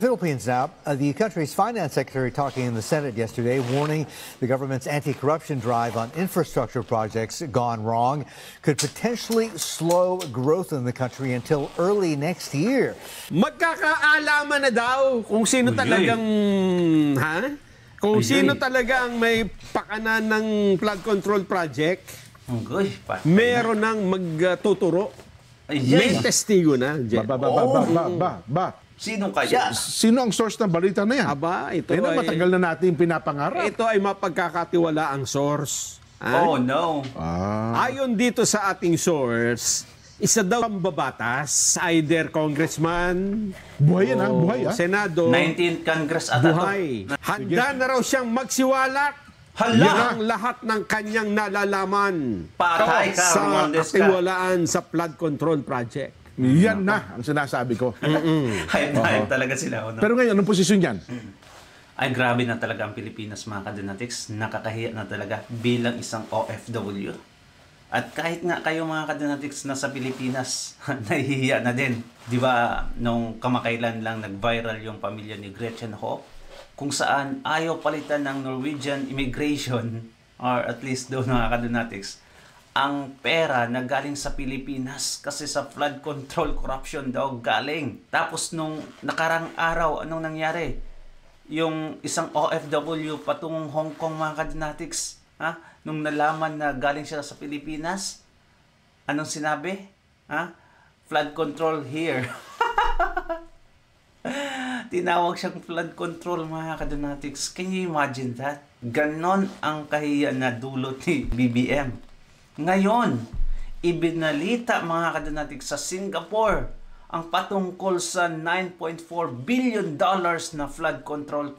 Philippines now. The country's finance secretary talking in the Senate yesterday, warning the government's anti-corruption drive on infrastructure projects gone wrong could potentially slow growth in the country until early next year. Magkakaalaman na daw kung sino talagang sino talagang may pakanan ng flood control project. Meron nang magtuturo. May testigo na. Sino kaya? Sino ang source ng balita na yan? Aba, ito matagal na natin pinapangarap. Ito ay mapagkakatiwala ang source. Oh, no. Ayon dito sa ating source, isa daw ang babatas, either congressman, buhay yan, buhay. Senado, 19th Congress ata buhay. Handa na raw siyang magsiwalat. Hala! Ang lahat ng kanyang nalalaman Patay ka, sa Romualdez ka. katiwalaan sa flood control project. Yan na ang sinasabi ko. Hype na hype talaga sila. No? Pero ngayon, anong posisyon yan? Ay, grabe na talaga ang Pilipinas, mga kadonatics. Nakakahiya na talaga bilang isang OFW. At kahit nga kayo, mga kadonatics, nasa Pilipinas, nahihiya na din. Di ba, nung kamakailan lang nag-viral yung pamilya ni Gretchen Ho, kung saan ayaw palitan ng Norwegian immigration, or at least doon, mga kadonatics, ang pera na galing sa Pilipinas kasi sa flood control corruption daw galing. Tapos nung nakarang araw, anong nangyari? Yung isang OFW patungong Hong Kong, mga kadonatics, nung nalaman na galing siya sa Pilipinas, anong sinabi? Flood control here. Tinawag siyang flood control, mga kadonatics. Can you imagine that? Ganon ang kahiya na dulot ni BBM. Ngayon, ibinalita, mga kadonatics, sa Singapore ang patungkol sa $9.4 billion na flood control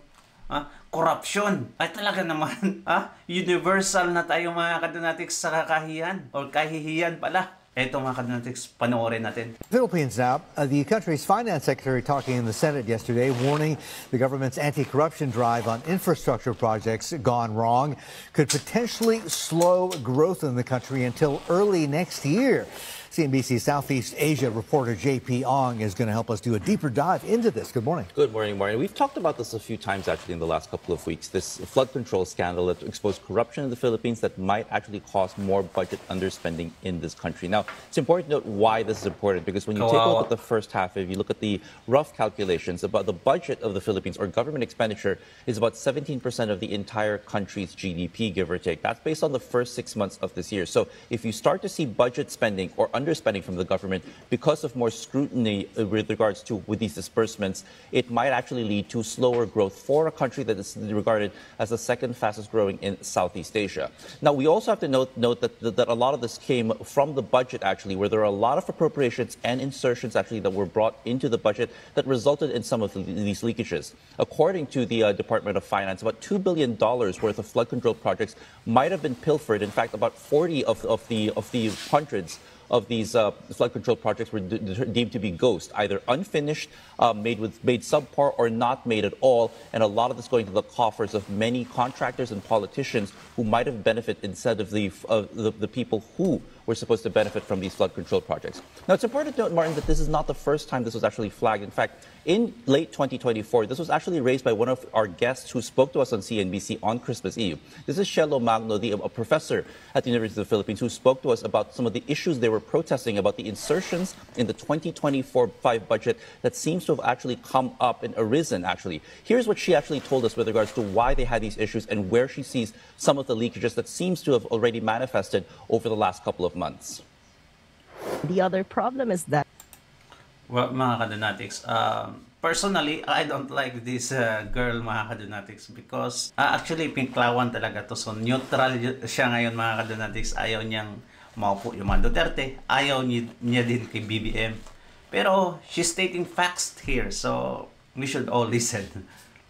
corruption. Ay talaga naman, universal na tayo, mga kadonatics, sa kakahiyan or kahihiyan pala. Eto, mga kadonatics, panoorin natin. Philippines now. The country's finance secretary talking in the Senate yesterday, warning the government's anti-corruption drive on infrastructure projects gone wrong could potentially slow growth in the country until early next year. CNBC Southeast Asia reporter JP Ong is going to help us do a deeper dive into this. Good morning. Good morning, Martin. We've talked about this a few times actually in the last couple of weeks. This flood control scandal that exposed corruption in the Philippines that might actually cause more budget underspending in this country. Now, it's important to note why this is important because when you take a look at the first half, if you look at the rough calculations about the budget of the Philippines or government expenditure is about 17% of the entire country's GDP, give or take. That's based on the first 6 months of this year. So if you start to see budget spending or underspending from the government because of more scrutiny with regards to these disbursements, it might actually lead to slower growth for a country that is regarded as the second fastest growing in Southeast Asia. Now, we also have to note that a lot of this came from the budget, actually, where there are a lot of appropriations and insertions, actually, that were brought into the budget that resulted in some of these leakages. According to the Department of Finance, about $2 billion worth of flood control projects might have been pilfered. In fact, about 40 of the hundreds of these flood control projects were deemed to be ghost, either unfinished, made subpar, or not made at all. And a lot of this going to the coffers of many contractors and politicians who might have benefited instead of the people who were supposed to benefit from these flood control projects. Now, it's important to note, Martin, that this is not the first time this was actually flagged. In fact, in late 2024, this was actually raised by one of our guests who spoke to us on CNBC on Christmas Eve. This is Shelo Magno, a professor at the University of the Philippines, who spoke to us about some of the issues they were protesting about the insertions in the 2024-5 budget that seems to have actually come up and arisen, actually. Here's what she actually told us with regards to why they had these issues and where she sees some of the leakages that seems to have already manifested over the last couple of months. The other problem is that, well, mga kadonatics, personally, I don't like this girl, mga kadonatics, because actually pinklawan talaga to. So neutral siya ngayon, mga kadonatics. Ayaw niyang maupo yung mga Duterte. Ayaw niya din kay BBM. Pero she's stating facts here, so we should all listen.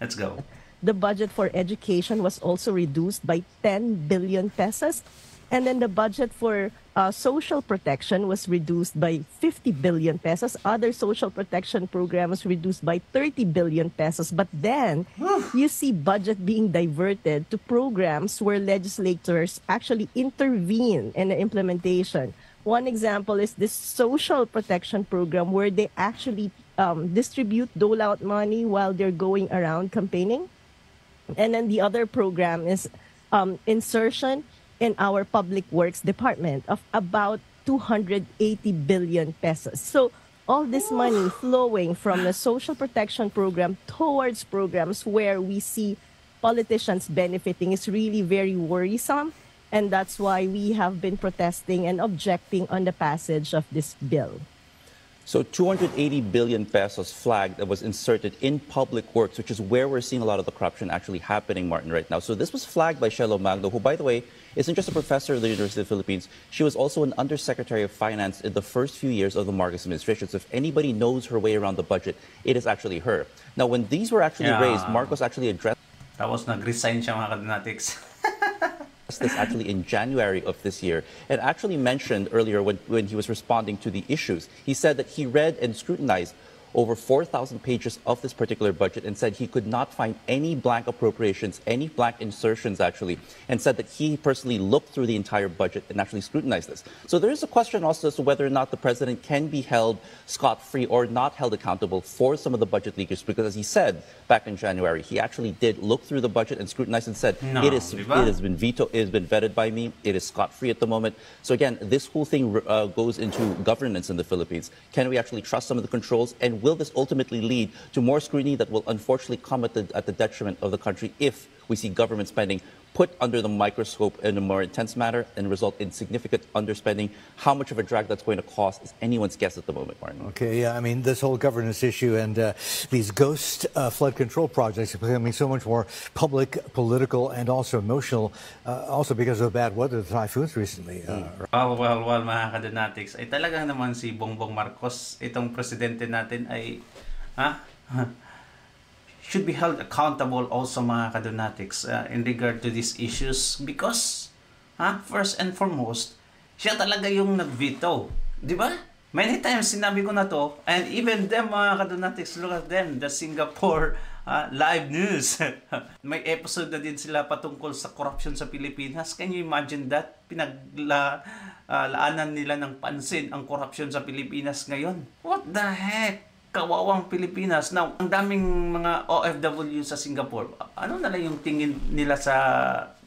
Let's go. the budget for education was also reduced by 10 billion pesos. And then the budget for social protection was reduced by 50 billion pesos. Other social protection programs reduced by 30 billion pesos. But then you see budget being diverted to programs where legislators actually intervene in the implementation. One example is this social protection program where they actually dole out money while they're going around campaigning. And then the other program is insertion in our public works department of about 280 billion pesos. So all this money flowing from the social protection program towards programs where we see politicians benefiting is really very worrisome. And that's why we have been protesting and objecting on the passage of this bill. So 280 billion pesos flag that was inserted in public works, which is where we're seeing a lot of the corruption actually happening, Martin, right now. So this was flagged by Shelo Magno, who, by the way, isn't just a professor at the University of the Philippines. She was also an undersecretary of finance in the first few years of the Marcos administration. So if anybody knows her way around the budget, it is actually her. Now, when these were actually raised, Marcos actually addressed Tapos nag-resign siya, mga kadonatics. this actually in January of this year, and actually mentioned earlier when he was responding to the issues, he said that he read and scrutinized over 4,000 pages of this particular budget and said he could not find any blank appropriations, any blank insertions actually, and said that he personally looked through the entire budget and actually scrutinized this. So there is a question also as to whether or not the president can be held scot-free or not held accountable for some of the budget leakers, because as he said back in January, he actually did look through the budget and scrutinize and said, it has been vetoed, it has been vetted by me, it is scot-free at the moment. So again, this whole thing goes into governance in the Philippines. Can we actually trust some of the controls, and will this ultimately lead to more scrutiny that will unfortunately come at the detriment of the country if we see government spending put under the microscope in a more intense manner and result in significant underspending? How much of a drag that's going to cost is anyone's guess at the moment, Martin. Okay, yeah, I mean, this whole governance issue and these ghost flood control projects are becoming so much more public, political, and also emotional, also because of the bad weather, the typhoons recently. Well, mga kadonatics, ay talagang naman si Bongbong Marcos, itong presidente natin ay, should be held accountable also, mga kadonatics, in regard to these issues, because first and foremost, siya talaga yung nag-veto, di ba? Many times sinabi ko na to, and even them, mga kadonatics, look at them, the Singapore live news. May episode na din sila patungkol sa corruption sa Pilipinas. Can you imagine that? Laanan nila ng pansin ang corruption sa Pilipinas ngayon. What the heck? Kawawang Pilipinas. Now, ang daming mga OFW sa Singapore. Ano na lang yung tingin nila sa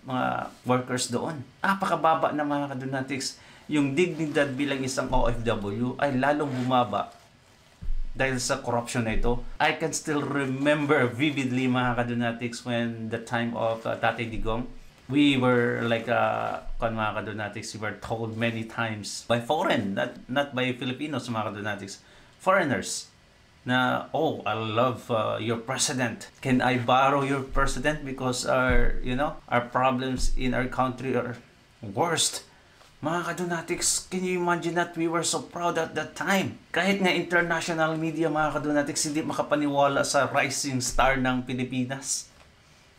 mga workers doon? Napakababa na, mga kadonatics. Yung dignidad bilang isang OFW ay lalong bumaba dahil sa corruption na ito. I can still remember vividly, mga kadonatics, when the time of Tatay Digong, we were like, mga kadonatics, we were told many times by foreign, not by Filipinos, mga kadonatics, foreigners, na, oh, I love your president. Can I borrow your president because our problems in our country are worst? Mga kadonatics, can you imagine that? We were so proud at that time. Kahit nga international media, mga kadonatics, hindi makapaniwala sa rising star ng Pilipinas.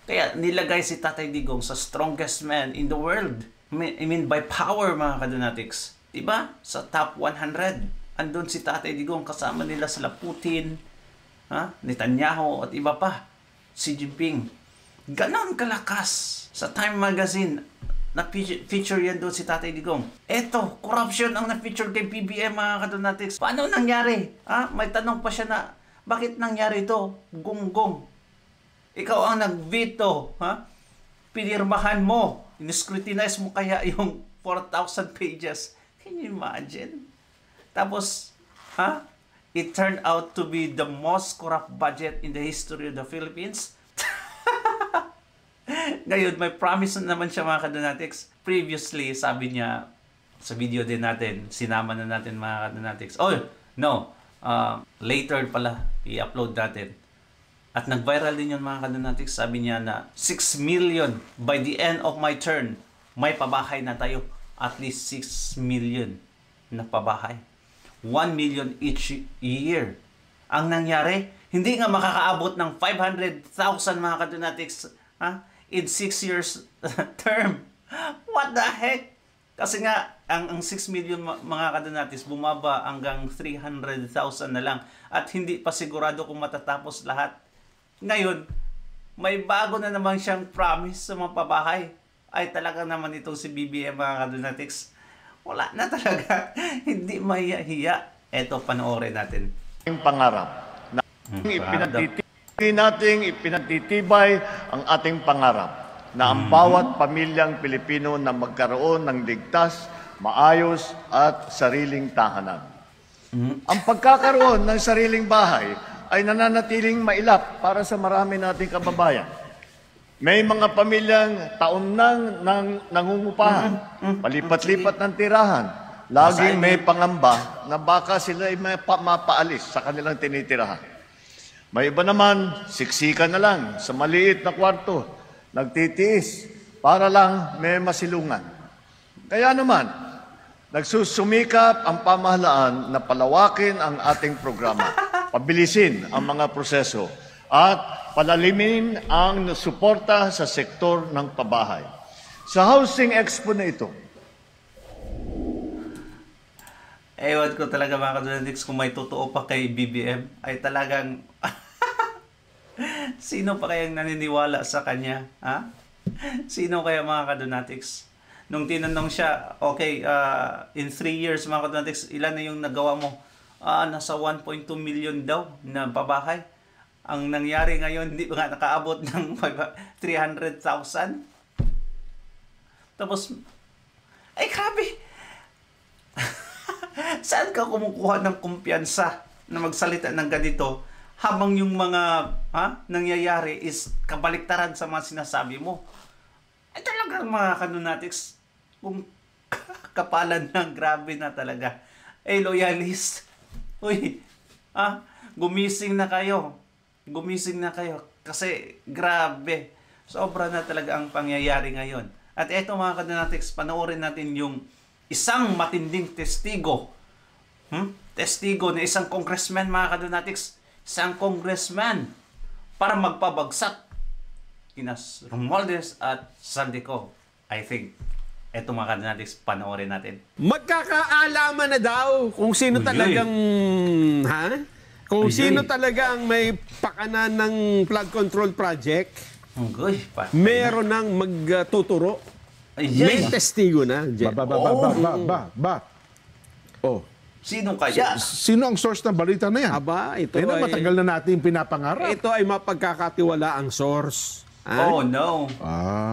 Kaya nilagay si Tatay Digong sa strongest man in the world. I mean by power, mga kadonatics. Diba? Sa top 100. Andun si Tatay Digong, kasama nila sila Putin, Netanyahu at iba pa, Xi Jinping. Ganon kalakas. Sa Time Magazine, na-feature yan doon si Tatay Digong. Eto, corruption ang na-feature kay PBM, mga kadonatics. Paano nangyari? May tanong pa siya na, bakit nangyari ito? Gonggong. Ikaw ang nag-veto. Pinirmahan mo. In-scrutinize mo kaya yung 4,000 pages. Can you imagine? Tapos, it turned out to be the most corrupt budget in the history of the Philippines. Ngayon, may promise naman siya, mga kadonatics. Previously, sabi niya, sa video din natin, sinama na natin, mga kadonatics. Oh, no. Later pala, i-upload natin. At nag-viral din yun, mga kadonatics. Sabi niya na 6 million by the end of my term, may pabahay na tayo. At least 6 million na pabahay. 1 million each year. Ang nangyari, hindi nga makakaabot ng 500,000, mga kadonatics, in 6 years term. What the heck? Kasi nga, ang 6 million, mga kadonatics, bumaba hanggang 300,000 na lang. At hindi pa sigurado kung matatapos lahat. Ngayon, may bago na naman siyang promise sa mga pabahay. Ay talaga naman itong si BBM, mga kadonatics. Wala na talaga. Hindi mahiya-hiya. Eto, panoorin natin. pangarap na ipinagtitibay ang ating pangarap na ang bawat pamilyang Pilipino na magkaroon ng ligtas, maayos at sariling tahanan. Ang pagkakaroon ng sariling bahay ay nananatiling mailap para sa marami nating kababayan. May mga pamilyang taon nang nangungupahan, palipat-lipat ng tirahan. Laging may pangamba na baka sila ay mapaalis sa kanilang tinitirahan. May iba naman, siksikan na lang sa maliit na kwarto, nagtitiis para lang may masilungan. Kaya naman, nagsusumikap ang pamahalaan na palawakin ang ating programa, pabilisin ang mga proseso, at palalimin ang suporta sa sektor ng pabahay. Sa Housing Expo na ito, ewan ko talaga mga kadunatics kung may totoo pa kay BBM ay talagang sino pa kayang naniniwala sa kanya? Ha? Sino kaya mga kadunatics? Nung tinanong siya, okay, in 3 years mga kadunatics, ilan na yung nagawa mo? Nasa 1.2 million daw na pabahay. Ang nangyari ngayon, hindi nga nakaabot ng 300,000. Tapos, ay grabe! Saan ka kumukuha ng kumpiyansa na magsalita ng ganito habang yung mga nangyayari is kabaliktaran sa mga sinasabi mo? Ay talagang mga kanunatics, kung kapalan ng grabe na talaga. Eh, loyalist, uy, gumising na kayo. Gumising na kayo kasi grabe. Sobra na talaga ang pangyayari ngayon. At eto mga kanunatics, panoorin natin yung isang matinding testigo. Testigo na isang congressman mga kadunatics. Isang congressman para magpabagsak kina Romualdez at Saldico. I think eto mga kadunatics, panoorin natin. Magkakaalaman na daw kung sino talagang kung sino talaga ang may pakanan ng flood control project. Meron nang magtuturo. May testigo na. Oh. Sino kaya? Sino ang source ng balita na yan? Aba, ito na ay matagal na natin pinapangarap. ito ay mapagkakatiwala ang source. Oh no.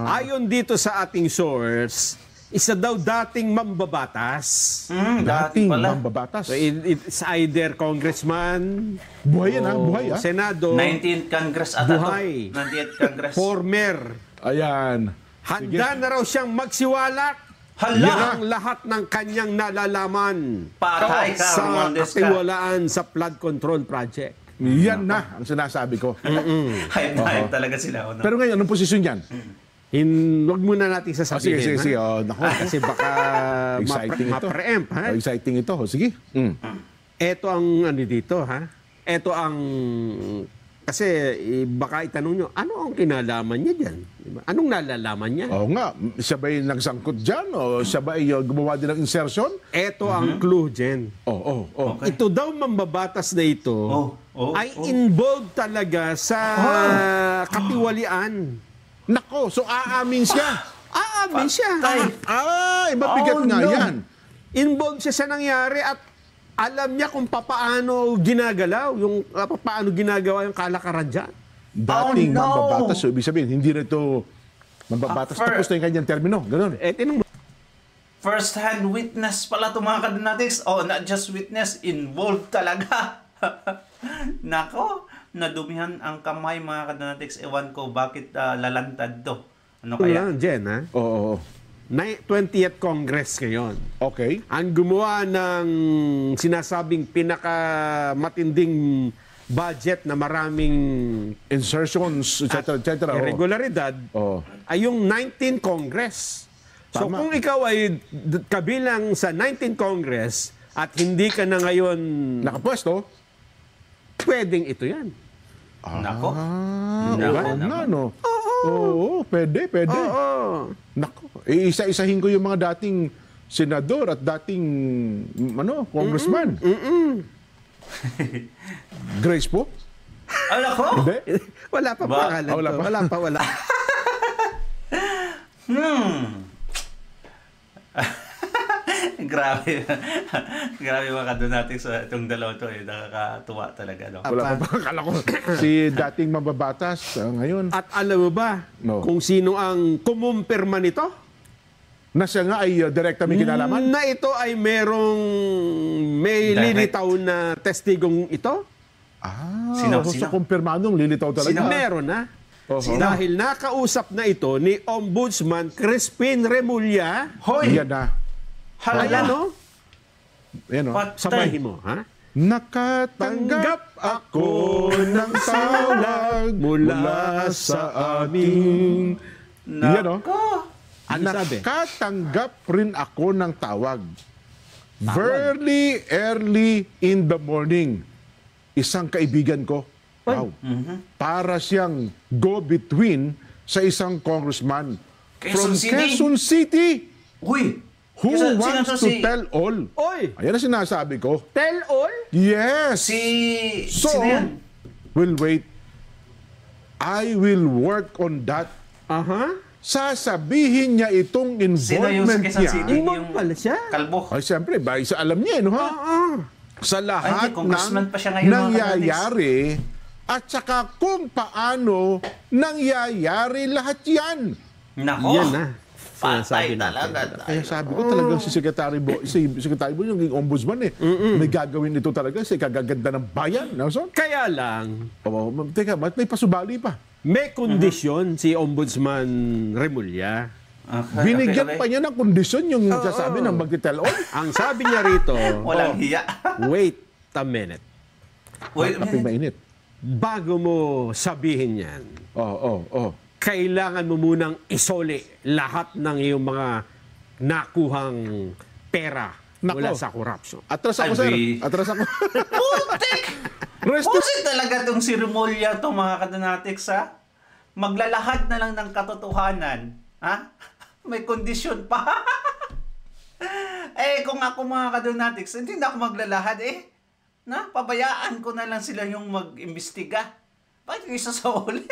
Ayon dito sa ating source, isa daw dating mambabatas. Dating pala. mambabatas. So it's either congressman, Buhay yan, buhay senado, 19th Congress ata Buhay. to. 19th Congress. former. Ayan. Handa na raw siyang magsiwalat Hala! ng lahat ng kanyang nalalaman Patay ka, sa Romualdez ka. katiwalaan sa flood control project. Yan na ang sinasabi ko. Hype na hype talaga sila. Oh, no? Pero ngayon, anong posisyon yan? Wag muna natin sasabihin. Sige, sige. ha? Naku. Kasi baka Exciting ito. ma-preempt. Ha? Exciting ito. Sige. Ito ang ano dito, ha? Ito ang... Kasi baka itanong nyo, ano ang kinalaman niya dyan? Diba? Anong nalalaman niya? Oo nga. Siya ba'y nagsangkot dyan? O siya ba'y gumawa din ng insertion? Ito ang clue, Jen. Okay. Ito daw mambabatas na ito ay involved talaga sa katiwalian. Nako, so aamin siya. Aamin siya. Ay, mabigat nga yan. Involved siya sa nangyari at alam niya kung paano ginagalaw, yung paano ginagawa yung kalakaran dyan. Dating no! mambabatas. So, ibig sabihin, hindi na ito mambabatas. Tapos na yung kanyang termino. Ganun. First-hand witness pala ito mga kadunatics. Oh, not just witness, involved talaga. Nako, nadumihan ang kamay mga kadunatics. Ewan ko bakit lalantad to. Ano Ito kaya? lang, Jen, ha? Oo. 20th Congress ngayon. Okay. Ang gumawa ng sinasabing pinakamatinding budget na maraming Insertions, etc. etc. irregularidad ay yung 19th Congress. So Tama. kung ikaw ay kabilang sa 19th Congress at hindi ka na ngayon Nakapwesto? pwedeng ito yan. Nako. Diba? No. Oo, pwede. Oo. Nako, isa-isahin ko yung mga dating senador at dating congressman. Grace po? Ala ko? Hindi? Wala pa Ba? pangalan Wala to. pa. Wala. Grabe. Grabe mga kadonatics sa itong dalawa to eh. Nakakatuwa talaga. No? Wala pa ba? Akala ko si dating mababatas ngayon. At alam mo ba No. kung sino ang kumumpirma nito? Na siya nga ay direkta may kinalaman? Na ito ay may Direct. lilitaw na testigong ito? Sino? Sa kumpirmadong lilitaw talaga. Meron na. Oho. Dahil nakausap na ito ni Ombudsman Crispin Remulla. Hoy! Yan na. Ayan, no? Yan o. Patay. Sabahin mo, ha? Nakatanggap ako ng tawag mula sa aming... Yan o. Ano sabi? Nakatanggap rin ako ng tawag. Very early in the morning. Isang kaibigan ko. Wow. Para siyang go-between sa isang congressman from Quezon City? Quezon City Uy! who Sino wants to to si- tell all. Oy! Ayan ang sinasabi ko. Tell all? Yes. So, Sino yan? we'll wait. I will work on that. Aha. Sasabihin niya itong Sino yung sa involvement Quezon niya. City? Yung pala siya. Kalbo. Ay, siyempre, ba, isa alam niya, no, ha? Sa lahat Ay, congressman ng pa siya ngayon, mga nangyayari at saka kung paano nangyayari lahat yan. Nako. Yan na. Patay Sinasabi natin. talaga. Kaya sabi ko talagang si Secretary Bo yung ombudsman may gagawin ito talaga sa ikagaganda ng bayan. No, son? Kaya lang, Teka, ba't may pasubali pa? may kondisyon si Ombudsman Remulla. Okay, Binigyan okay. pa niya ng kondisyon yung sasabi ng magtitel all. Ang sabi niya rito, Walang hiya. wait a minute. Wait a Kapag minute. mainit. Bago mo sabihin yan, Oh. kailangan mo munang isoli lahat ng iyong mga nakuhang pera mula Nako. sa corruption. Atras ako, Ay, sir. di- Atras ako. Putik! Putik talaga itong si Remulla to mga kadonatics ha? Maglalahad na lang ng katotohanan. Ha? May kondisyon pa. Eh, kung ako mga kadonatics, hindi na ako maglalahad eh. Pabayaan ko na lang sila yung mag-imbestiga. Bakit isa sa uli?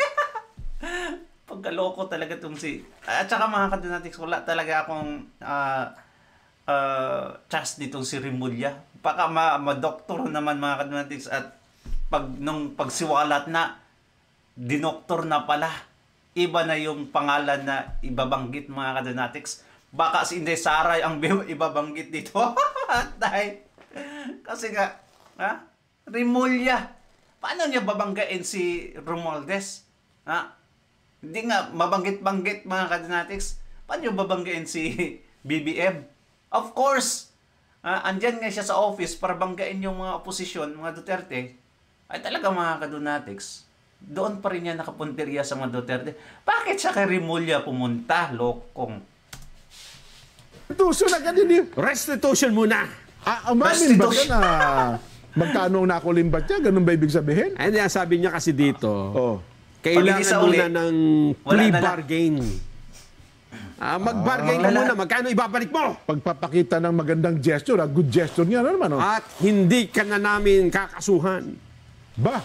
Pagkaloko talaga itong si... At saka mga kadonatics, wala talaga akong trust nitong si Remulla. Baka ma-doktor naman mga kadonatics at nung pagsiwalat na, dinoktor na pala. Iba na yung pangalan na ibabanggit mga kadonatics. Baka si Inday Saray ang ibabanggit dito. Dahil, kasi nga, Remulla. Paano niya babanggain si Romualdez? Hindi nga, mabanggit-banggit mga kadonatics. Paano niya babanggain si BBM? Of course, andyan nga siya sa office para banggain yung mga oposisyon, mga Duterte. Ay talaga mga kadonatics, doon pa rin niya nakapunteriya sa mga Duterte. Bakit siya kay Remulla pumunta? Lokong. Tuso na ganun. Restitution muna! Umamin ba Restitution. siya na magkano ang nakulimbat niya? Ganun ba ibig sabihin? Ay, sabi niya kasi dito, Oh. kailangan Pag-isa muna uli, ng wala plea na lang. bargain. Mag-bargain ka muna, magkano ibabalik mo? Pagpapakita ng magandang gesture, good gesture niya na naman. Oh. At hindi ka na namin kakasuhan. Ba?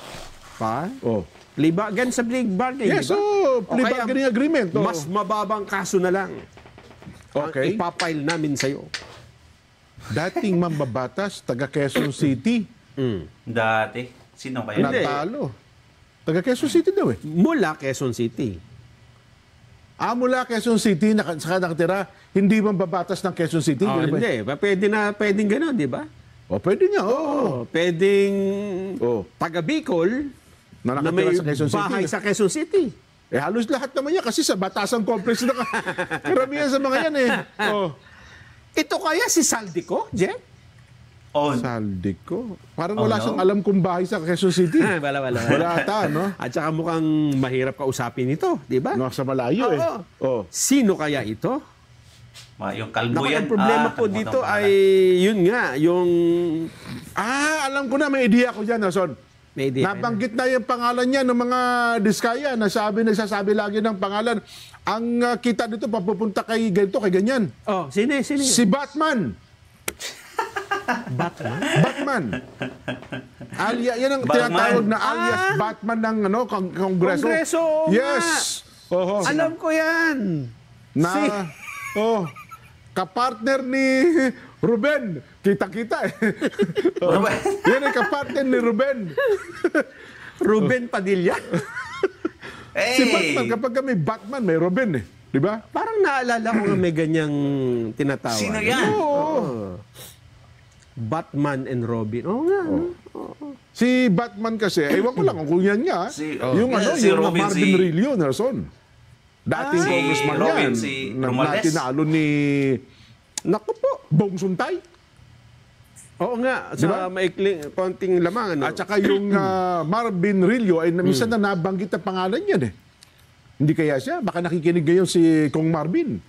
Pa? Oh. Plea bargain sa plea bargain, Yes, di ba? oh, O plea kaya, bargaining agreement. Oh. Mas mababang kaso na lang Okay. ang ipapile namin sa'yo. Dating mambabatas, taga Quezon City, Dati. Sino kaya? Hindi. natalo. Taga Quezon City daw eh. Mula Quezon City. Mula Quezon City, saka nakatira, hindi mambabatas ng Quezon City. Oh, Ganun ba? hindi. Pwedeng gano'n, di ba? Pwede niya, oo. Pwedeng Oh. taga Bicol Na na nakatira may sa Quezon City. bahay sa Quezon City. Halos lahat naman yan kasi sa Batasan Complex na karamihan sa mga yan eh. Oh. Ito kaya si Saldico, Jeff? On. Saldico. Parang Oh, wala no? siyang alam kung bahay sa Quezon City. Wala. Wala ata, no? At saka mukhang mahirap kausapin ito, di ba? Nasa malayo eh. Oo. Oh. Sino kaya ito? Yung kalbo Naku, yan. ang problema po kalimutan dito ko na. ay yun nga, yung... Alam ko na, may idea ko dyan, Nason. May idea. Nabanggit na yung pangalan niya ng mga diskaya. Nagsasabi lagi ng pangalan. Ang kita dito, papupunta kay ganito, kay ganyan. Oh, sino? Si Batman. Batman? Batman. Yan ang Batman. tinatawag na alias Batman ng Kongreso. Kongreso, oo Yes. Oho. Alam ko yan. Na, kapartner ni Ruben, kita-kita eh. Ruben. Yan ay kapatid ni Ruben. Ruben Padilla. Si Batman, kapag may Batman, may Ruben eh. Di ba? Parang naalala ko nga may ganyang tinatawag. Sino yan? Oo. Batman and Robin. Oo nga. Si Batman kasi, ewan ko lang kung yan nga. Yung si yung Robin, Marvin Rillo, Nelson. Dating Si congressman Robin, yan. si na Romales. tinalo ni Naku po. Bong Suntay. Oo nga. Sa Diba? maikling, konting lamang. Ano? At saka yung Marvin Rillo, ay minsan na nabanggit ang pangalan yan eh. Hindi kaya siya? Baka nakikinig ngayon si Kong Marvin.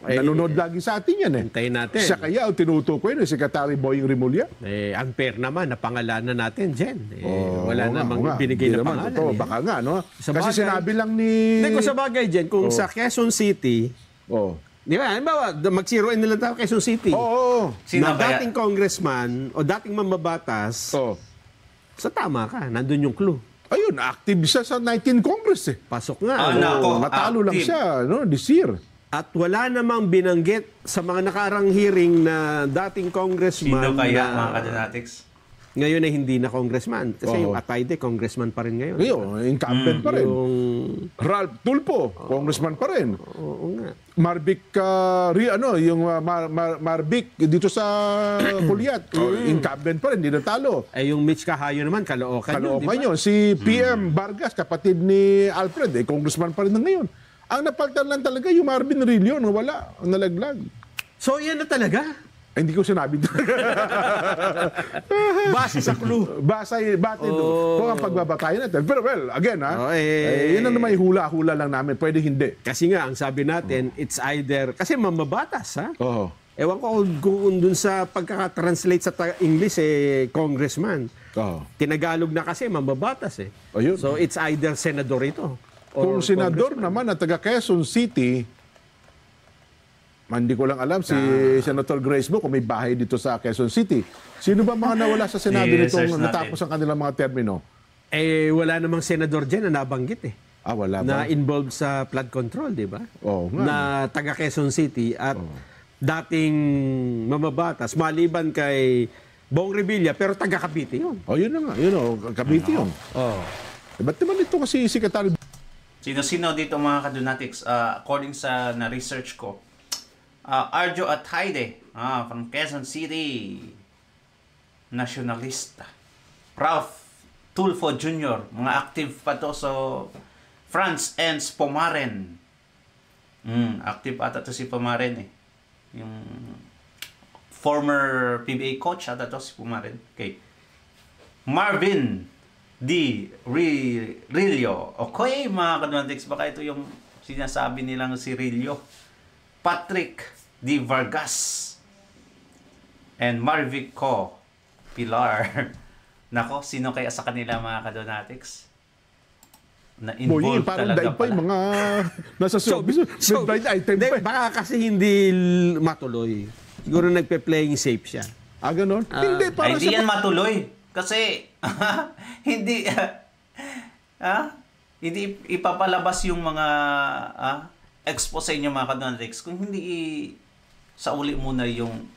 Nanonood lagi sa atin yan eh. Hintayin natin. Siya kaya ang tinutukoy ni Secretary Boying Rimulya. Unfair naman, napangalanan natin, Jen. Wala Oo nga, namang oo nga. binigay Hindi na naman, pangalan. totoo. eh. Baka nga, no? Sa Kasi bagay. sinabi lang ni... Hindi ko sa bagay, Jen, kung sa Quezon City, Oh. di ba, halimbawa, mag-zero in nila tayo Quezon City. Oo. Sino Na kaya? dating congressman o dating mamabatas, Oh. sa tama ka, nandun yung clue. Ayun, active siya sa 19 Congress eh. Pasok nga. Ano? Nako, Matalo lang active. siya, no? This year. At wala namang binanggit sa mga nakarang hearing na dating congressman Sino kaya, na mga kadonatics? ngayon ay hindi na congressman. Kasi Oo. yung Atayde, congressman pa rin ngayon. Ngayon, incumbent pa rin. Yung... Ralph Tulfo, congressman pa rin. Oo nga. Marvic, Marvic dito sa Puliat, incumbent pa rin, hindi natalo. Eh yung Mitch Cahayo naman, Caloocan yun, di Kaloocan ba? yun. Si PM Vargas, kapatid ni Alfred, congressman pa rin na ngayon. Ang napalitan lang talaga yung Marvin Rillo na wala, ang nalaglag. So yan na talaga. Hindi ko sinabi. Base sa clue. Bate kung ang pagbabatayan natin. Pero well, again ha, yun ang naman hula-hula lang namin. Pwede hindi. Kasi nga, ang sabi natin, it's either... Kasi mamabatas, ha? Oo. Ewan ko kung dun sa pagkaka-translate sa English, congressman. Oo. Tinagalog na kasi, mamabatas, eh. Ayun. So, it's either senador ito. Kung or senador congressman. naman na taga Quezon City, hindi ko lang alam si Senator Grace Bo kung may bahay dito sa Quezon City. Sino ba mga nawala sa Senado I-research nitong natin. natapos ang kanilang mga termino? Eh, wala namang senador dyan na nabanggit, eh. Wala ba? Na involved sa flood control, di ba? Oo nga. Na taga Quezon City at dating mamabatas, maliban kay Bong Revilla, pero taga Cavite yun. Yun na nga. Yun Cavite yun. Oh. Ba't naman ito kasi Secretary Sino-sino dito mga kadonatics? According sa na-research ko, Arjo Atayde from Quezon City, nationalista. Ralph Tulfo Jr., mga active pa to. So, Franz Enz Pomaren. Active ata to si Pomaren eh. Yung former PBA coach ata to si Pomaren. Okay. Marvin D. Rillo. Okay, mga kadonatics, baka ito yung sinasabi nilang si Rillo. Patrick D. Vargas and Marvic Co. Pilar. Nako, sino kaya sa kanila mga kadonatics? Na Boy, involved parang talaga daig pa yung pala. mga nasa showbiz. May blind item Hindi, pa. baka kasi hindi matuloy. Siguro nagpe-playing safe siya. Ganon? Hindi, Ay, parang hindi yan matuloy. Kasi, hindi, hindi ipapalabas yung mga expose sa inyo mga kadonatics kung hindi sa uli muna yung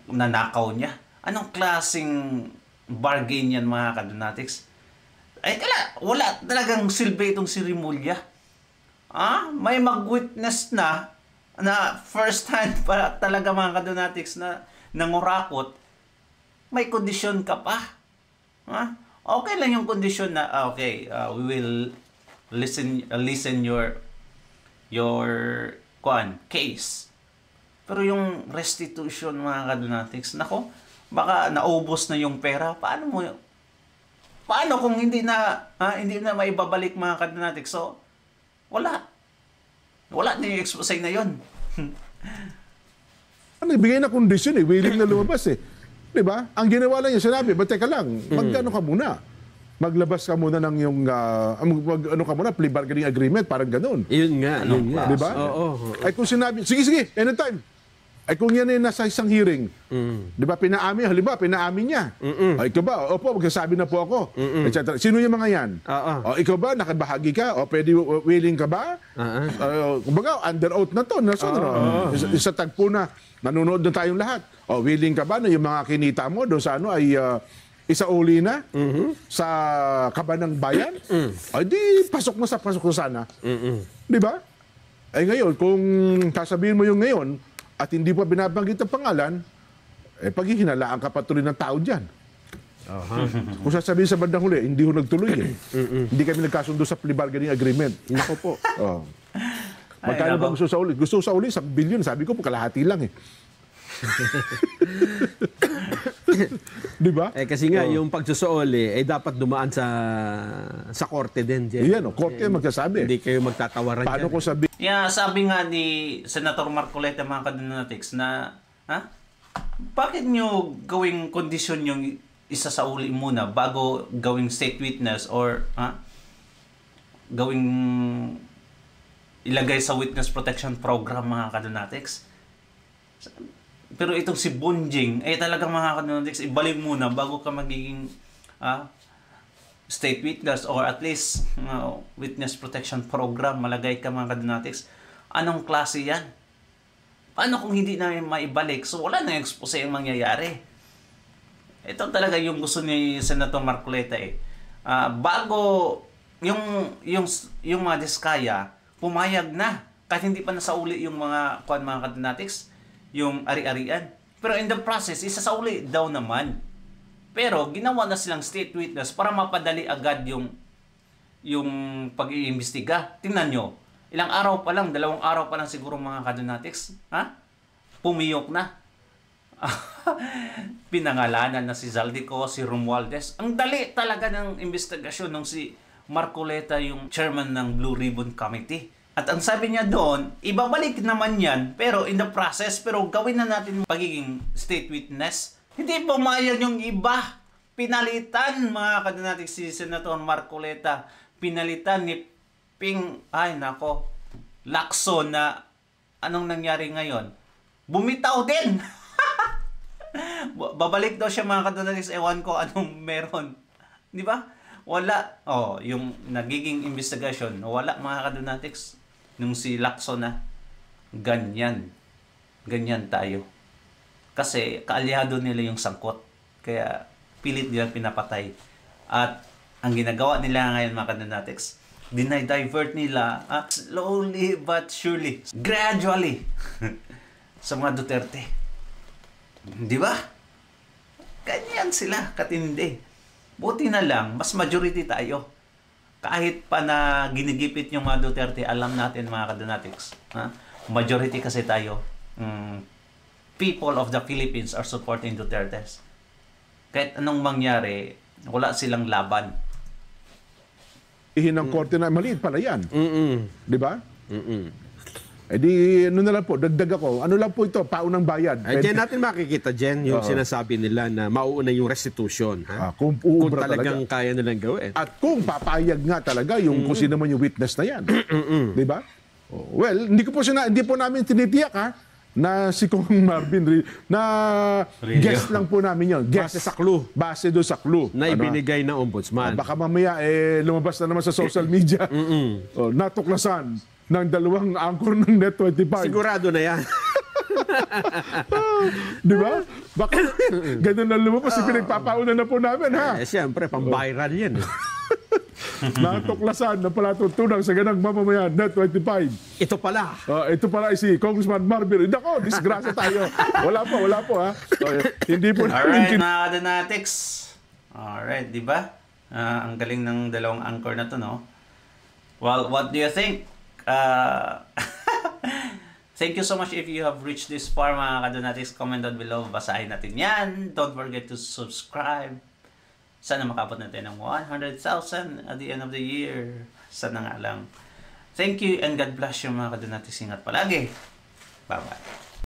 nanakaw niya. Anong klaseng bargain yan mga kadonatics? Ay, wala talagang silbi itong si Rimulya. May mag-witness na first hand para talaga mga kadonatics na nangurakot, may kondisyon ka pa. Okay lang yung kondisyon na, we will listen your case. Pero yung restitution mga kadonatics, nako, baka naubos na yung pera. Paano kung hindi na maibabalik mga kadonatics? So, wala na yung expose na yun. Nagbigay na kondisyon willing na lumabas Di ba? Ang ginawa lang niya, sinabi, teka lang, magkano ka muna? Maglabas ka muna ng yung, plea bargaining agreement, parang ganun. Yun nga. Di ba? Oo. Ay kung sinabi, sige, anytime. Ay kung yan ay nasa isang hearing, di ba, pinaamin niya. Ay, ikaw ba? Opo, magsasabi na po ako. Etc. Sino yung mga yan? O, ikaw ba, nakabahagi ka? O, pwede, willing ka ba? Kumbaga, under oath na to. Isa tagpo na, nanonood na tayong lahat. O, willing ka ba na yung mga kinita mo doon sa ano ay isauli na sa kaba ng bayan? Ay, di, pasok na sana. Di ba? Ay ngayon, kung sasabihin mo yung ngayon, at hindi pa binabanggit ang pangalan, paghihinalaan ka patuloy ng tao dyan. Kung sasabihin sa bandang huli, hindi ho nagtuloy eh. Hindi kami nagkasundo sa plea bargaining agreement. Nako po. Magkano ba gusto sa uli? Gusto sa uli, 1 billion. Sabi ko po, kalahati lang eh. Di ba? Kasi nga, yung pagsusuoli, dapat dumaan sa korte din. Yan, korte magsasabi. Hindi kayo magtatawaran Paano dyan. ko sabi? Yeah, sabi nga ni Senator Marcoleta, mga kadonatics, na bakit nyo gawing kondisyon yung isa sa uli muna bago gawing state witness or gawing ilagay sa witness protection program, mga kadonatics? Pero itong si Bunjing, talagang mga kadonatics, ibalik muna bago ka magiging state witness or at least witness protection program, malagay ka, mga kadonatics. Anong klase yan? Paano kung hindi namin maibalik? So wala na expose yung mangyayari. Ito talaga yung gusto ni Senator Marcoleta bago yung mga diskaya, pumayag na. Kahit hindi pa nasauli yung mga kadonatics, yung ari-arian. Pero in the process, isasauli daw naman. Pero ginawa na silang state witness para mapadali agad yung pag-iimbestiga. Tingnan nyo, ilang araw pa lang, 2 araw pa lang siguro, mga kadonatics, pumiyok na. Pinangalanan na si Zaldico, si Romualdez. Ang dali talaga ng investigasyon nung si Marcoleta, yung chairman ng Blue Ribbon Committee. At ang sabi niya doon, ibabalik naman yan, pero in the process, pero gawin na natin pagiging state witness. Hindi pumayag yung iba. Pinalitan, mga kadonatics, si Senator Marcoleta. Pinalitan ni Ping, Lacson, na anong nangyari ngayon? Bumitaw din! Babalik daw siya, mga kadonatics, ewan ko anong meron. Di ba? Wala. Yung nagiging investigation, wala, mga kadonatics. Nung si Lacson ganyan. Ganyan tayo. Kasi kaalyado nila yung sangkot. Kaya pilit nilang pinapatay. At ang ginagawa nila ngayon, mga kadonatics, dinay-divert nila slowly but surely, gradually, sa mga Duterte. Di ba? Ganyan sila katindi. Buti na lang, mas majority tayo. Kahit pa na ginigipit yung mga Duterte, alam natin, mga kadonatics, majority kasi tayo. People of the Philippines are supporting Duterte. Kahit anong mangyari, wala silang laban. Ng korte na maliit pala yan. Di ba? Di, ano na lang po, dagdag ako. Ano lang po ito, paunang bayad. Diyan natin makikita, Jen, yung sinasabi nila na mauuna yung restitution. Kung talagang kaya nilang gawin. At kung papayag nga talaga yung kung sino man yung witness na yan. Di ba? Well, hindi po namin tinitiyak na si Kong Marvin na guest lang po namin yun. Guest. Base sa clue. Base doon sa clue. Na ibinigay ng ombudsman. Baka mamaya lumabas na naman sa social media. Natuklasan ng 2 anchor ng Net25. Sigurado na yan. Di ba? Baka ganun na lumabas. Pinagpapauna na po namin, Siyempre, pang-viral yan. Natuklasan na pala tutunang sa ganang mamamayan, Net25. Ito pala. Ito pala si Congressman Marvin. Nako, disgrasya tayo. Wala po hindi po Alright, mga kadonatics. Alright, di ba? Ang galing ng 2 anchor na to, no? Well, what do you think? Thank you so much if you have reached this far, mga kadonatics. Comment down below. Basahin natin yan. Don't forget to subscribe. Sana makabot natin ng 100,000 at the end of the year. Sana nga lang. Thank you and God bless you, mga kadonatics. Ingat palagi. Bye-bye.